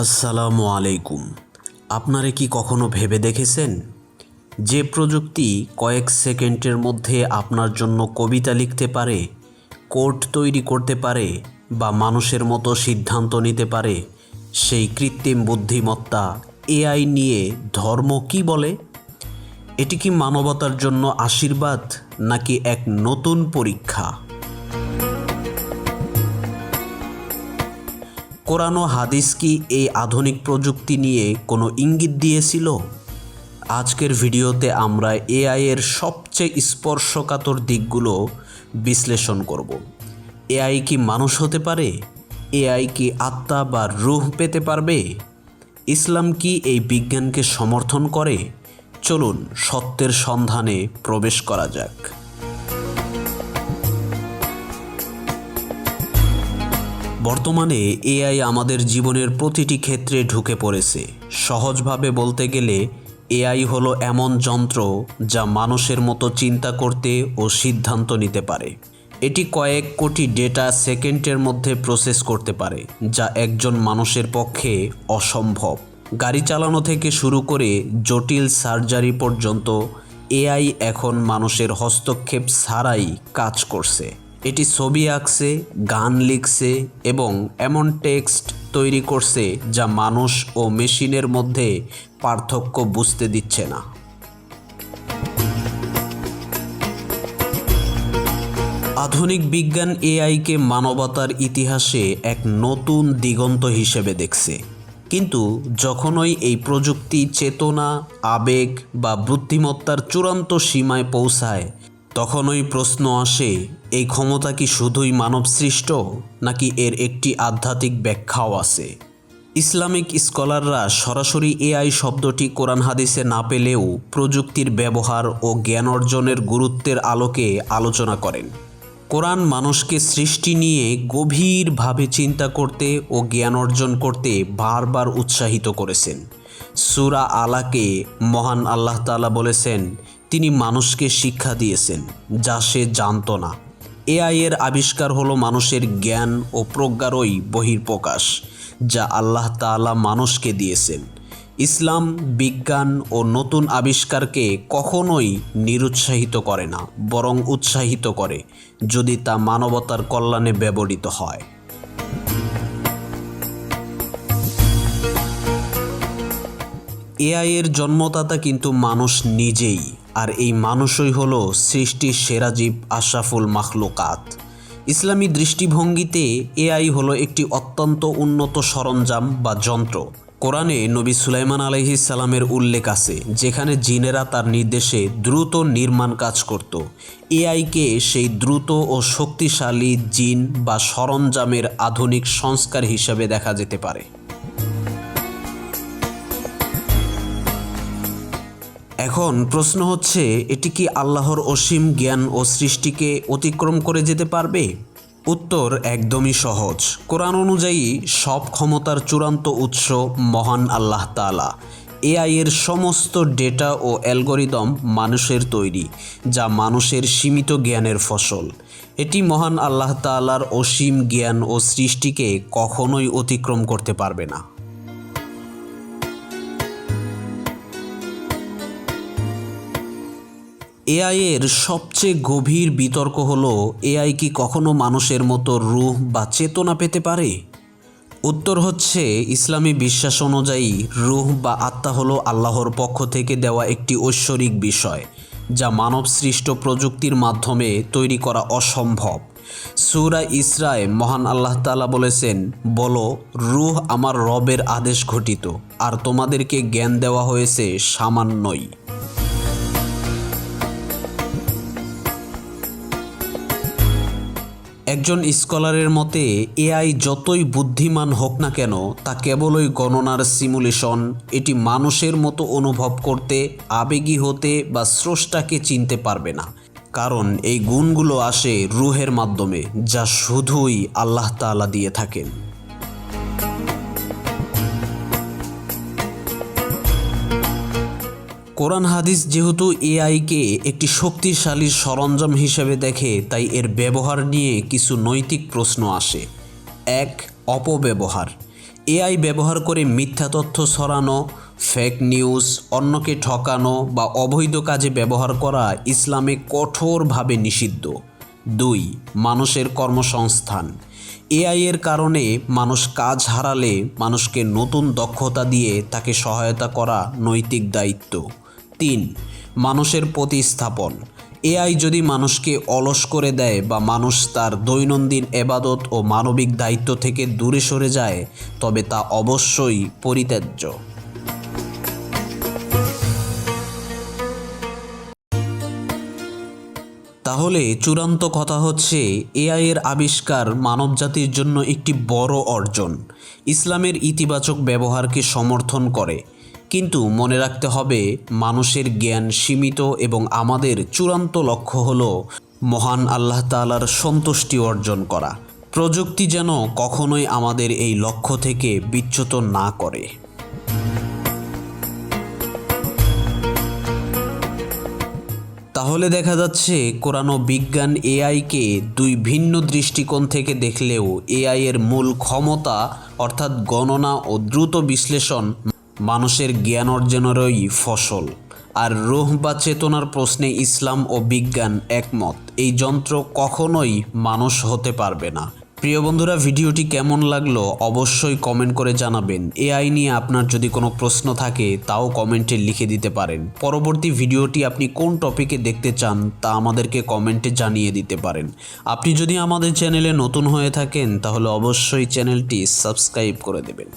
আসসালামু আলাইকুম। আপনারা কি কখনো ভেবে দেখেছেন যে প্রযুক্তি কয়েক সেকেন্ডের মধ্যে আপনার জন্য কবিতা লিখতে পারে, কোড তৈরি করতে পারে বা মানুষের মতো সিদ্ধান্ত নিতে পারে, সেই কৃত্রিম বুদ্ধিমত্তা এআই নিয়ে ধর্ম কি বলে? এটি কি মানবতার জন্য আশীর্বাদ নাকি এক নতুন পরীক্ষা? কোরআন ও হাদিস কি এই আধুনিক প্রযুক্তি নিয়ে কোনো ইঙ্গিত দিয়েছিল? আজকের ভিডিওতে আমরা এআই এর সবচেয়ে স্পর্শকাতর দিকগুলো বিশ্লেষণ করব। এআই কি মানুষ হতে পারে? এআই কি আত্মা বা রূহ পেতে পারবে? ইসলাম কি এই বিজ্ঞানকে সমর্থন করে? চলুন সত্যের সন্ধানে প্রবেশ করা যাক। বর্তমানে এআই আমাদের জীবনের প্রতিটি ক্ষেত্রে ঢুকে পড়েছে। সহজভাবে বলতে গেলে এআই হলো এমন যন্ত্র যা মানুষের মতো চিন্তা করতে ও সিদ্ধান্ত নিতে পারে। এটি কয়েক কোটি ডেটা সেকেন্ডের মধ্যে প্রসেস করতে পারে, যা একজন মানুষের পক্ষে অসম্ভব। গাড়ি চালানো থেকে শুরু করে জটিল সার্জারি পর্যন্ত এআই এখন মানুষের হস্তক্ষেপ ছাড়াই কাজ করছে। এটি ছবি আঁকছে, গান লিখছে এবং এমন টেক্সট তৈরি করছে যা মানুষ ও মেশিনের মধ্যে পার্থক্য বুঝতে দিচ্ছে না। আধুনিক বিজ্ঞান এআইকে মানবতার ইতিহাসে এক নতুন দিগন্ত হিসেবে দেখছে। কিন্তু যখনই এই প্রযুক্তি চেতনা, আবেগ বা বুদ্ধিমত্তার চূড়ান্ত সীমায় পৌঁছায়, তখনই প্রশ্ন আসে, এই ক্ষমতা কি শুধুই মানব সৃষ্ট নাকি এর একটি আধ্যাত্মিক ব্যাখ্যাও আছে? ইসলামিক স্কলাররা সরাসরি এআই শব্দটি কোরআন হাদিসে না পেলেও প্রযুক্তির ব্যবহার ও জ্ঞান অর্জনের গুরুত্বের আলোকে আলোচনা করেন। কোরআন মানুষকে সৃষ্টি নিয়ে গভীরভাবে চিন্তা করতে ও জ্ঞান অর্জন করতে বারবার উৎসাহিত করেছেন। সূরা আলাকে মহান আল্লাহ তাআলা বলেছেন, তিনি মানুষকে শিক্ষা দিয়েছেন যা সে জানত না। এআই এর আবিষ্কার হলো মানুষের জ্ঞান ও প্রজ্ঞারই বহিঃপ্রকাশ, যা আল্লাহ তাআলা মানুষকে দিয়েছেন। ইসলাম বিজ্ঞান ও নতুন আবিষ্কারকে কখনোই নিরুৎসাহিত করে না, বরং উৎসাহিত করে যদি তা মানবতার কল্যাণে ব্যবহৃত হয়। এআই এর জন্মদাতা কিন্তু মানুষ নিজেই, আর এই মানুষই হলো সৃষ্টির সেরা জীব, আশরাফুল মাখলুকাত। ইসলামী দৃষ্টিভঙ্গিতে এআই হলো একটি অত্যন্ত উন্নত সরঞ্জাম বা যন্ত্র। কোরআনে নবী সুলাইমান আলাইহিস সালামের উল্লেখ আছে, যেখানে জিনেরা তার নির্দেশে দ্রুত নির্মাণ কাজ করত। এআইকে সেই দ্রুত ও শক্তিশালী জিন বা সরঞ্জামের আধুনিক সংস্কার হিসেবে দেখা যেতে পারে। এখন প্রশ্ন হচ্ছে, এটি কি আল্লাহর অসীম জ্ঞান ও সৃষ্টিকে অতিক্রম করে যেতে পারবে? উত্তর একদমই সহজ। কোরআন অনুযায়ী সব ক্ষমতার চূড়ান্ত উৎস মহান আল্লাহ তাআলা। এআই এর সমস্ত ডেটা ও অ্যালগরিদম মানুষের তৈরি, যা মানুষের সীমিত জ্ঞানের ফসল। এটি মহান আল্লাহ তাআলার অসীম জ্ঞান ও সৃষ্টিকে কখনোই অতিক্রম করতে পারবে না। এআই এর সবচেয়ে গভীর বিতর্ক হলো, এআই কি কখনো মানুষের মতো রূহ বা চেতনা পেতে পারে? উত্তর হচ্ছে, ইসলামী বিশ্বাস অনুযায়ী রূহ বা আত্মা হলো আল্লাহর পক্ষ থেকে দেওয়া একটি ঐশ্বরিক বিষয়, যা মানব সৃষ্ট প্রযুক্তির মাধ্যমে তৈরি করা অসম্ভব। সূরা ইসরায়ে মহান আল্লাহ তাআলা বলেছেন, বলো, রূহ আমার রবের আদেশ ঘটিত, আর তোমাদেরকে জ্ঞান দেওয়া হয়েছে সামান্যই। একজন স্কলারের মতে, এআই যতই বুদ্ধিমান হোক না কেন, তা কেবলই গণনার সিমুলেশন। এটি মানুষের মতো অনুভব করতে, আবেগী হতে বা স্রষ্টাকে চিনতে পারবে না, কারণ এই গুণগুলো আসে রূহের মাধ্যমে, যা শুধুই আল্লাহ তাআলা দিয়ে থাকেন। কোরআন হাদিস যেহেতু এআইকে একটি শক্তিশালী সরঞ্জাম হিসেবে দেখে, তাই এর ব্যবহার নিয়ে কিছু নৈতিক প্রশ্ন আসে। এক, অপব্যবহার। এআই ব্যবহার করে মিথ্যা তথ্য ছড়ানো, ফেক নিউজ, অন্যকে ঠকানো বা অবৈধ কাজে ব্যবহার করা ইসলামে কঠোরভাবে নিষিদ্ধ। 2. মানুষের কর্মসংস্থান। এআই এর কারণে মানুষ কাজ হারালে মানুষকে নতুন দক্ষতা দিয়ে তাকে সহায়তা করা নৈতিক দায়িত্ব। 3. মানুষের প্রতিস্থাপন। এআই যদি মানুষকে অলস করে দেয় বা মানুষ তার দৈনন্দিন এবাদত ও মানবিক দায়িত্ব থেকে দূরে সরে যায়, তবে তা অবশ্যই পরিত্যাজ্য। তাহলে চূড়ান্ত কথা হচ্ছে, এআই এর আবিষ্কার মানবজাতির জন্য একটি বড় অর্জন। ইসলামের ইতিবাচক ব্যবহারকে সমর্থন করে, কিন্তু মনে রাখতে হবে মানুষের জ্ঞান সীমিত এবং আমাদের চূড়ান্ত লক্ষ্য হল মহান আল্লাহ তাআলার সন্তুষ্টি অর্জন করা। প্রযুক্তি যেন কখনোই আমাদের এই লক্ষ্য থেকে বিচ্যুত না করে। তাহলে দেখা যাচ্ছে কোরআন ও বিজ্ঞান এআইকে দুই ভিন্ন দৃষ্টিকোণ থেকে দেখলেও এআই এর মূল ক্ষমতা অর্থাৎ গণনা ও দ্রুত বিশ্লেষণ মানুষের জ্ঞান অর্জনেরই ফসল। আর রূহ বা চেতনার প্রশ্নে ইসলাম ও বিজ্ঞান একমত, এই যন্ত্র কখনোই মানুষ হতে পারবে না। প্রিয় বন্ধুরা, ভিডিওটি কেমন লাগলো অবশ্যই কমেন্ট করে জানাবেন। এআই নিয়ে আপনার যদি কোনো প্রশ্ন থাকে তাও কমেন্টে লিখে দিতে পারেন। পরবর্তী ভিডিওটি আপনি কোন টপিকে দেখতে চান তা আমাদেরকে কমেন্টে জানিয়ে দিতে পারেন। আপনি যদি আমাদের চ্যানেলে নতুন হয়ে থাকেন তাহলে অবশ্যই চ্যানেলটি সাবস্ক্রাইব করে দেবেন।